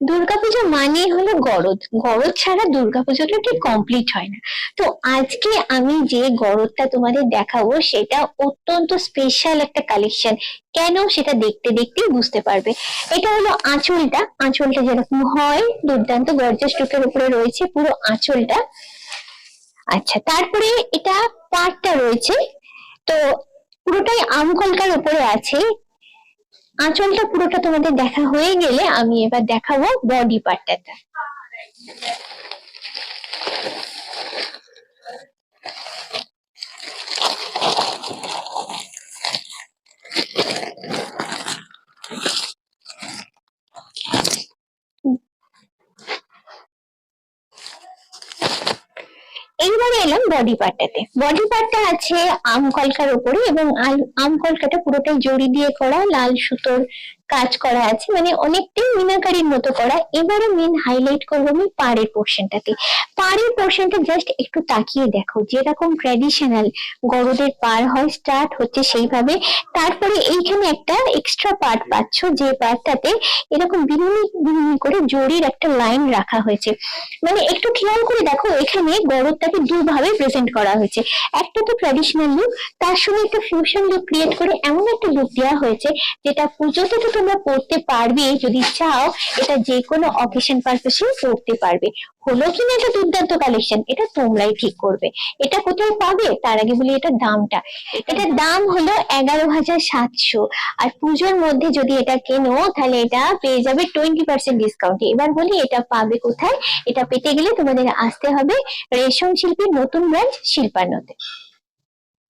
দুর্গাপুজো মানে হলো গরদ, গরদ ছাড়া দুর্গাপুজোটা ঠিক কমপ্লিট হয় না। তো আজকে আমি যে গরদটা তোমাদের দেখাবো সেটা অত্যন্ত স্পেশাল একটা কালেকশন। কেন সেটা দেখতে দেখতেই বুঝতে পারবে। এটা হলো আঁচলটা, আঁচলটা যেরকম হয় দুর্দান্ত গর্জাস টুকের উপরে রয়েছে পুরো আঁচলটা। আচ্ছা, তারপরে এটা পাড়টা রয়েছে, তো পুরোটাই আম কলকার উপরে আছে। আঁচলটা পুরোটা তোমাদের দেখা হয়ে গেলে আমি এবার দেখাবো বডি পার্টটা। এইবারে এলাম বডি পার্টটাতে। বডি পার্টটা আছে আম কলকার উপরে, এবং আম কলকাটা পুরোটাই জড়ি দিয়ে করা, লাল সুতোর কাজ করা আছে, মানে অনেকটাই মিনাকারির মতো করা। এবারে মেন হাইলাইট করবো আমি পাড়ের পোর্শনটাতে। পাড়ের পোর্শনটা জাস্ট একটু তাকিয়ে দেখো, যেরকম ট্র্যাডিশনাল গরুদের পাড় হয় স্টার্ট হচ্ছে সেইভাবে। তারপরে এইখানে একটা এক্সট্রা পার্ট পাচ্ছ, যে পার্টটাতে এরকম বিনুনি বিনুনি করে জড়ির একটা লাইন রাখা হয়েছে। মানে একটু খেয়াল করে দেখো, এখানে গরদটাকে দুভাবে প্রেজেন্ট করা হয়েছে। একটা তো ট্র্যাডিশনাল লুক, তার সঙ্গে একটা ফিউশন লুক ক্রিয়েট করে এমন একটা লুক দেওয়া হয়েছে যেটা পুজোতে তো তোমরা পড়তে পারবে যদি চাও, এটা যে কোনো অকেশন পারপাসে পড়তে পারবে। হলো কিনা এটা দুর্দান্ত কালেকশন, এটা তোমরাই ঠিক করবে। এটা কোথায় পাবে তার আগে বলি এটার দামটা। এটার দাম হলো 11,700। আর পুজোর মধ্যে যদি এটা কেনো তাহলে এটা পেয়ে যাবে 20% ডিসকাউন্টে। এবার বলি এটা পাবে কোথায়। এটা পেতে গেলে তোমাদের আসতে হবে রেশম শিল্পীর নতুন ব্রাঞ্চ শিল্পান্নতে।